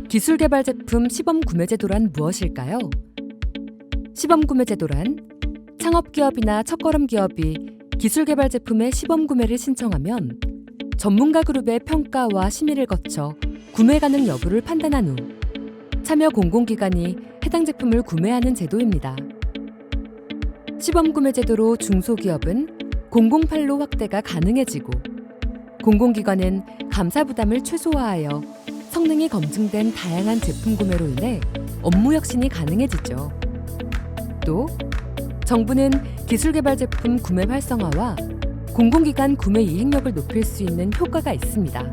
기술개발 제품 시범구매제도란 무엇일까요? 시범구매제도란 창업기업이나 첫걸음 기업이 기술개발 제품의 시범구매를 신청하면 전문가 그룹의 평가와 심의를 거쳐 구매 가능 여부를 판단한 후 참여 공공기관이 해당 제품을 구매하는 제도입니다. 시범구매제도로 중소기업은 공공판로 확대가 가능해지고 공공기관은 감사 부담을 최소화하여 성능이 검증된 다양한 제품 구매로 인해 업무 혁신이 가능해지죠. 또 정부는 기술개발 제품 구매 활성화와 공공기관 구매 이행력을 높일 수 있는 효과가 있습니다.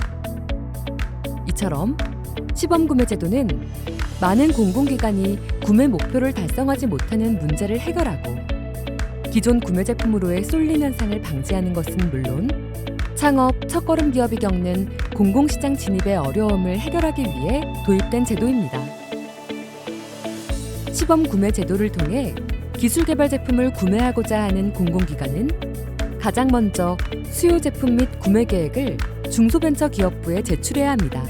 이처럼 시범구매제도는 많은 공공기관이 구매 목표를 달성하지 못하는 문제를 해결하고 기존 구매 제품으로의 쏠림 현상을 방지하는 것은 물론 창업, 첫걸음 기업이 겪는 공공시장 진입의 어려움을 해결하기 위해 도입된 제도입니다. 시범 구매 제도를 통해 기술개발 제품을 구매하고자 하는 공공기관은 가장 먼저 수요 제품 및 구매 계획을 중소벤처기업부에 제출해야 합니다.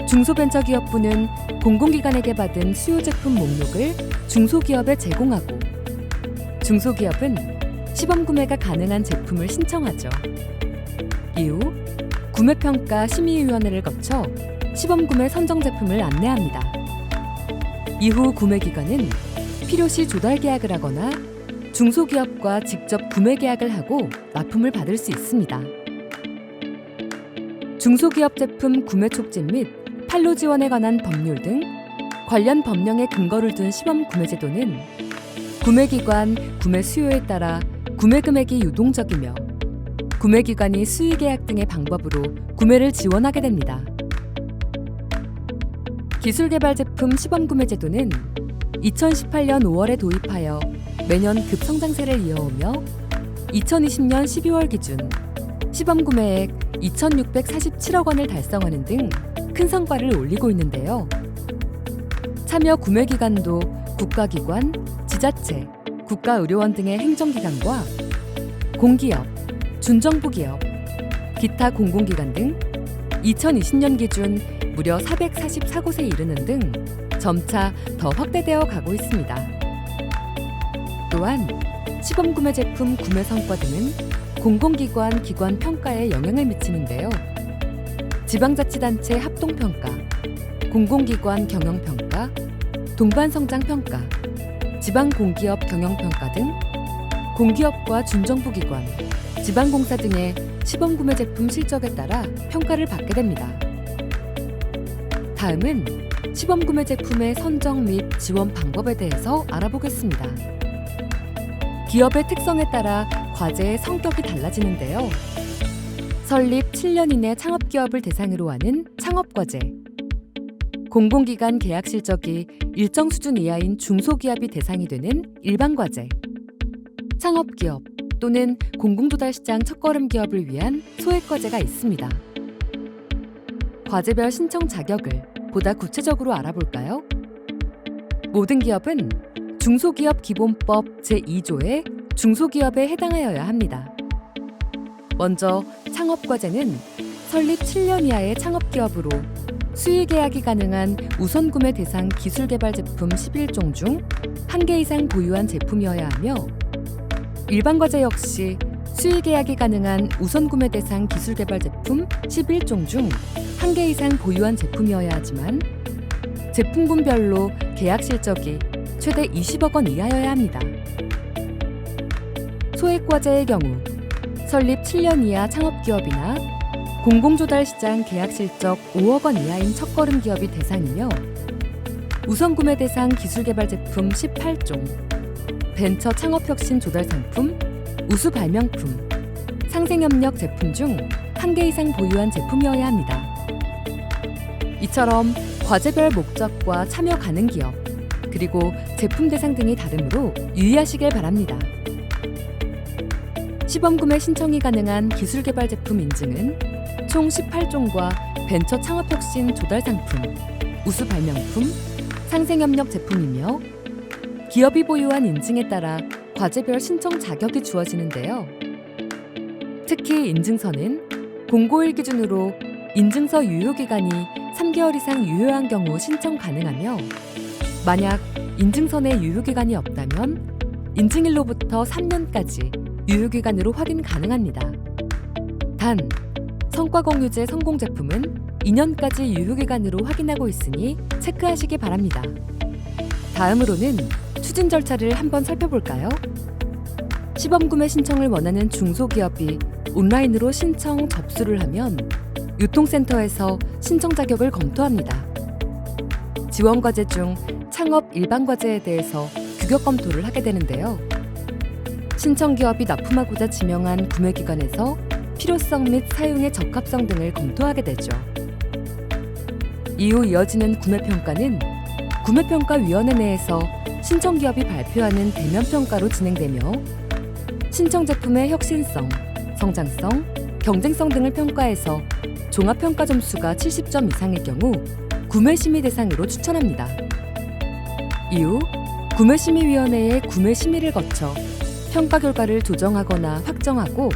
중소벤처기업부는 공공기관에게 받은 수요 제품 목록을 중소기업에 제공하고 중소기업은 시범구매가 가능한 제품을 신청하죠. 이후 구매평가 심의위원회를 거쳐 시범구매 선정 제품을 안내합니다. 이후 구매기관은 필요시 조달 계약을 하거나 중소기업과 직접 구매 계약을 하고 납품을 받을 수 있습니다. 중소기업 제품 구매 촉진 및 판로 지원에 관한 법률 등 관련 법령에 근거를 둔 시범구매제도는 구매기관 구매 수요에 따라 구매 금액이 유동적이며 구매기관이 수의계약 등의 방법으로 구매를 지원하게 됩니다. 기술개발 제품 시범구매제도는 2018년 5월에 도입하여 매년 급성장세를 이어오며 2020년 12월 기준 시범구매액 2,647억 원을 달성하는 등 큰 성과를 올리고 있는데요. 참여 구매기관도 국가기관, 지자체, 국가의료원 등의 행정기관과 공기업, 준정부기업, 기타 공공기관 등 2020년 기준 무려 444곳에 이르는 등 점차 더 확대되어 가고 있습니다. 또한 시범구매 제품 구매 성과 등은 공공기관 기관 평가에 영향을 미치는데요. 지방자치단체 합동평가, 공공기관 경영평가, 동반성장평가, 지방공기업 경영평가 등 공기업과 준정부기관, 지방공사 등의 시범구매 제품 실적에 따라 평가를 받게 됩니다. 다음은 시범구매 제품의 선정 및 지원 방법에 대해서 알아보겠습니다. 기업의 특성에 따라 과제의 성격이 달라지는데요. 설립 7년 이내 창업기업을 대상으로 하는 창업과제, 공공기관 계약 실적이 일정 수준 이하인 중소기업이 대상이 되는 일반과제, 창업기업 또는 공공조달시장 첫걸음 기업을 위한 소액과제가 있습니다. 과제별 신청 자격을 보다 구체적으로 알아볼까요? 모든 기업은 중소기업 기본법 제2조의 중소기업에 해당하여야 합니다. 먼저 창업과제는 설립 7년 이하의 창업기업으로 수의계약이 가능한 우선구매 대상 기술개발 제품 11종 중 1개 이상 보유한 제품이어야 하며 일반과제 역시 수의계약이 가능한 우선구매 대상 기술개발 제품 11종 중 1개 이상 보유한 제품이어야 하지만 제품군별로 계약 실적이 최대 20억 원 이하여야 합니다. 소액과제의 경우 설립 7년 이하 창업기업이나 공공조달시장 계약 실적 5억 원 이하인 첫걸음 기업이 대상이며 우선구매 대상 기술개발 제품 18종, 벤처 창업혁신 조달상품, 우수발명품, 상생협력 제품 중 1개 이상 보유한 제품이어야 합니다. 이처럼 과제별 목적과 참여 가능 기업, 그리고 제품 대상 등이 다르므로 유의하시길 바랍니다. 시범구매 신청이 가능한 기술개발 제품 인증은 총 18종과 벤처 창업혁신 조달상품, 우수발명품, 상생협력 제품이며 기업이 보유한 인증에 따라 과제별 신청 자격이 주어지는데요. 특히 인증서는 공고일 기준으로 인증서 유효기간이 3개월 이상 유효한 경우 신청 가능하며 만약 인증서 내 유효기간이 없다면 인증일로부터 3년까지 유효기간으로 확인 가능합니다. 단, 성과공유제 성공 제품은 2년까지 유효기간으로 확인하고 있으니 체크하시기 바랍니다. 다음으로는 추진 절차를 한번 살펴볼까요? 시범구매 신청을 원하는 중소기업이 온라인으로 신청 접수를 하면 유통센터에서 신청 자격을 검토합니다. 지원과제 중 창업 일반과제에 대해서 규격 검토를 하게 되는데요. 신청기업이 납품하고자 지명한 구매기관에서 필요성 및 사용의 적합성 등을 검토하게 되죠. 이후 이어지는 구매평가는 구매평가위원회 내에서 신청기업이 발표하는 대면평가로 진행되며 신청 제품의 혁신성, 성장성, 경쟁성 등을 평가해서 종합평가 점수가 70점 이상일 경우 구매심의 대상으로 추천합니다. 이후 구매심의위원회의 구매심의를 거쳐 평가 결과를 조정하거나 확정하고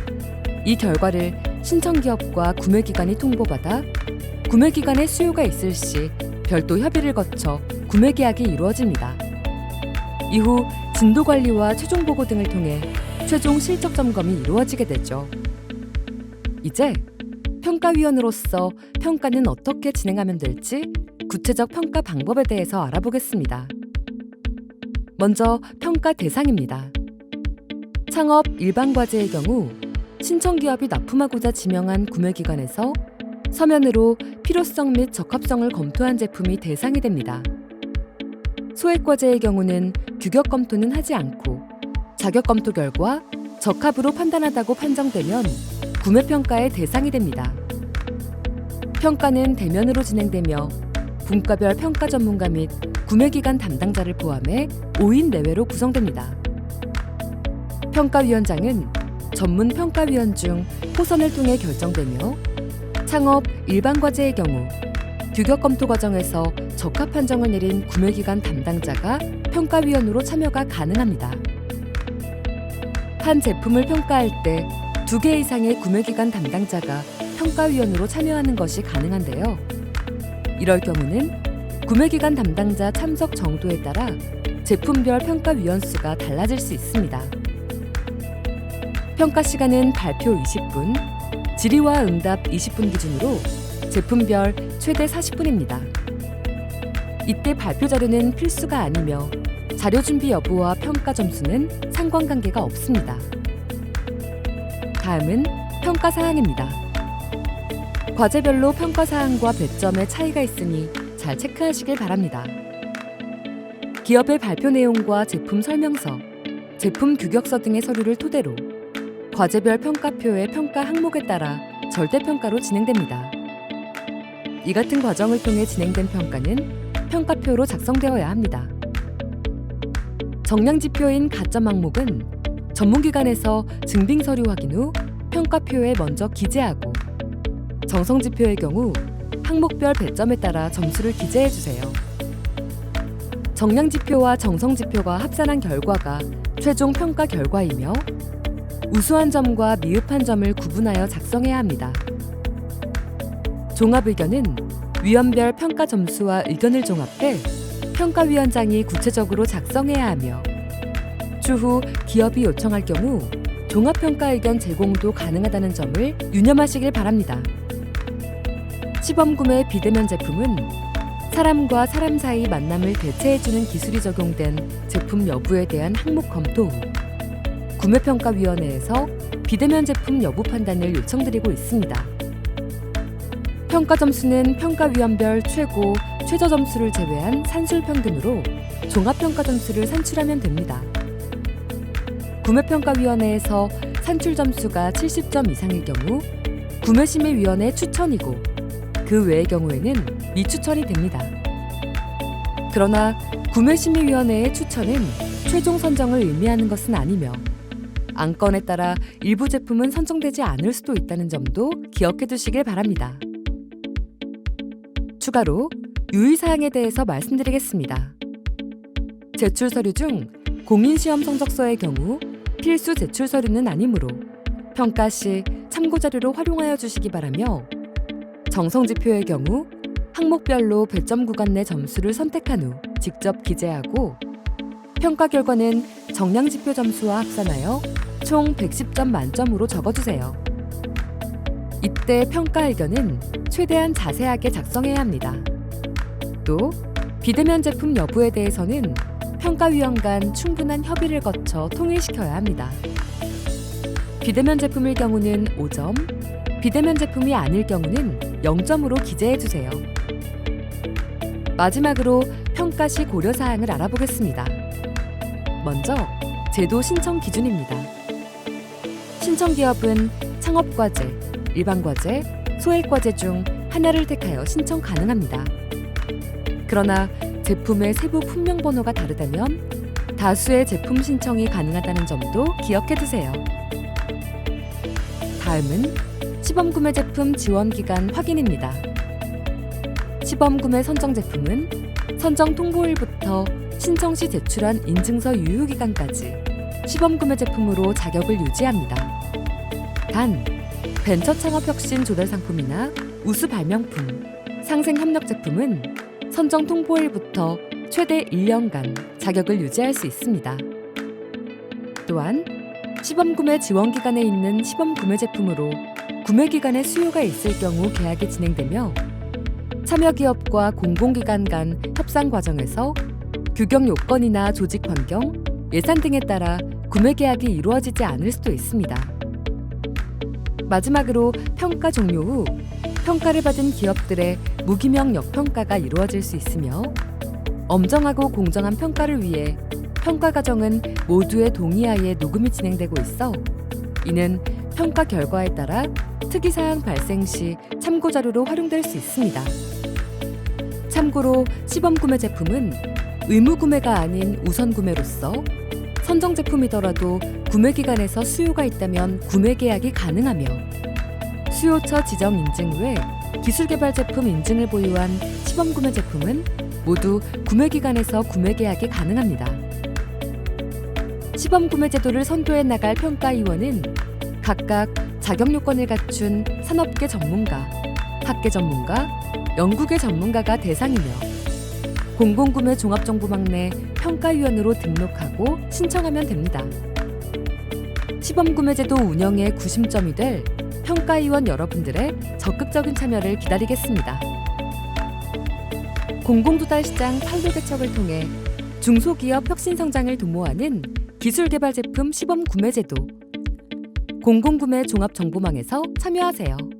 이 결과를 신청기업과 구매기관이 통보받아 구매기관의 수요가 있을 시 별도 협의를 거쳐 구매계약이 이루어집니다. 이후 진도관리와 최종보고 등을 통해 최종 실적 점검이 이루어지게 되죠. 이제 평가위원으로서 평가는 어떻게 진행하면 될지 구체적 평가 방법에 대해서 알아보겠습니다. 먼저 평가 대상입니다. 창업 일반과제의 경우 신청기업이 납품하고자 지명한 구매기관에서 서면으로 필요성 및 적합성을 검토한 제품이 대상이 됩니다. 소액과제의 경우는 규격 검토는 하지 않고 자격 검토 결과 적합으로 판단하다고 판정되면 구매평가의 대상이 됩니다. 평가는 대면으로 진행되며 분과별 평가 전문가 및 구매기관 담당자를 포함해 5인 내외로 구성됩니다. 평가위원장은 전문 평가위원 중 호선을 통해 결정되며 창업 일반과제의 경우 규격 검토 과정에서 적합 판정을 내린 구매기관 담당자가 평가위원으로 참여가 가능합니다. 한 제품을 평가할 때 2개 이상의 구매기관 담당자가 평가위원으로 참여하는 것이 가능한데요. 이럴 경우는 구매기관 담당자 참석 정도에 따라 제품별 평가위원 수가 달라질 수 있습니다. 평가 시간은 발표 20분, 질의와 응답 20분 기준으로 제품별 최대 40분입니다. 이때 발표 자료는 필수가 아니며 자료 준비 여부와 평가 점수는 상관관계가 없습니다. 다음은 평가 사항입니다. 과제별로 평가 사항과 배점의 차이가 있으니 잘 체크하시길 바랍니다. 기업의 발표 내용과 제품 설명서, 제품 규격서 등의 서류를 토대로 과제별 평가표의 평가 항목에 따라 절대평가로 진행됩니다. 이 같은 과정을 통해 진행된 평가는 평가표로 작성되어야 합니다. 정량지표인 가점 항목은 전문기관에서 증빙서류 확인 후 평가표에 먼저 기재하고 정성지표의 경우 항목별 배점에 따라 점수를 기재해주세요. 정량지표와 정성지표가 합산한 결과가 최종 평가 결과이며 우수한 점과 미흡한 점을 구분하여 작성해야 합니다. 종합의견은 위원별 평가 점수와 의견을 종합해 평가위원장이 구체적으로 작성해야 하며 추후 기업이 요청할 경우 종합평가 의견 제공도 가능하다는 점을 유념하시길 바랍니다. 시범구매 비대면 제품은 사람과 사람 사이 만남을 대체해주는 기술이 적용된 제품 여부에 대한 항목 검토 후 구매평가위원회에서 비대면 제품 여부 판단을 요청드리고 있습니다. 평가 점수는 평가위원별 최고, 최저 점수를 제외한 산술 평균으로 종합평가 점수를 산출하면 됩니다. 구매평가위원회에서 산출 점수가 70점 이상일 경우 구매심의위원회 추천이고 그 외의 경우에는 미추천이 됩니다. 그러나 구매심의위원회의 추천은 최종 선정을 의미하는 것은 아니며 안건에 따라 일부 제품은 선정되지 않을 수도 있다는 점도 기억해 두시길 바랍니다. 추가로 유의사항에 대해서 말씀드리겠습니다. 제출 서류 중 공인시험 성적서의 경우 필수 제출 서류는 아니므로 평가 시 참고 자료로 활용하여 주시기 바라며 정성지표의 경우 항목별로 배점 구간 내 점수를 선택한 후 직접 기재하고 평가 결과는 정량지표 점수와 합산하여 총 110점 만점으로 적어주세요. 이때 평가 의견은 최대한 자세하게 작성해야 합니다. 또 비대면 제품 여부에 대해서는 평가위원 간 충분한 협의를 거쳐 통일시켜야 합니다. 비대면 제품일 경우는 5점, 비대면 제품이 아닐 경우는 0점으로 기재해주세요. 마지막으로 평가 시 고려사항을 알아보겠습니다. 먼저 제도 신청 기준입니다. 신청기업은 창업과제, 일반과제, 소액과제 중 하나를 택하여 신청 가능합니다. 그러나 제품의 세부 품명번호가 다르다면 다수의 제품 신청이 가능하다는 점도 기억해두세요. 다음은 시범구매 제품 지원기간 확인입니다. 시범구매 선정 제품은 선정 통보일부터 신청 시 제출한 인증서 유효기간까지 시범구매 제품으로 자격을 유지합니다. 단, 벤처창업혁신 조달 상품이나 우수 발명품, 상생협력 제품은 선정 통보일부터 최대 1년간 자격을 유지할 수 있습니다. 또한 시범구매 지원기간에 있는 시범구매 제품으로 구매기간에 수요가 있을 경우 계약이 진행되며 참여기업과 공공기관 간 협상 과정에서 규격 요건이나 조직 환경, 예산 등에 따라 구매 계약이 이루어지지 않을 수도 있습니다. 마지막으로 평가 종료 후 평가를 받은 기업들의 무기명 역평가가 이루어질 수 있으며 엄정하고 공정한 평가를 위해 평가 과정은 모두의 동의하에 녹음이 진행되고 있어 이는 평가 결과에 따라 특이사항 발생 시 참고자료로 활용될 수 있습니다. 참고로 시범구매 제품은 의무구매가 아닌 우선구매로서 선정 제품이더라도 구매기간에서 수요가 있다면 구매계약이 가능하며 수요처 지정 인증 외 기술개발 제품 인증을 보유한 시범구매 제품은 모두 구매기간에서 구매계약이 가능합니다. 시범구매 제도를 선도해 나갈 평가위원은 각각 자격요건을 갖춘 산업계 전문가, 학계 전문가, 연구계 전문가가 대상이며 공공구매 종합정보망 내 평가위원으로 등록하고 신청하면 됩니다. 시범구매제도 운영의 구심점이 될 평가위원 여러분들의 적극적인 참여를 기다리겠습니다. 공공조달시장 판로 개척을 통해 중소기업 혁신성장을 도모하는 기술개발 제품 시범구매제도 공공구매 종합정보망에서 참여하세요.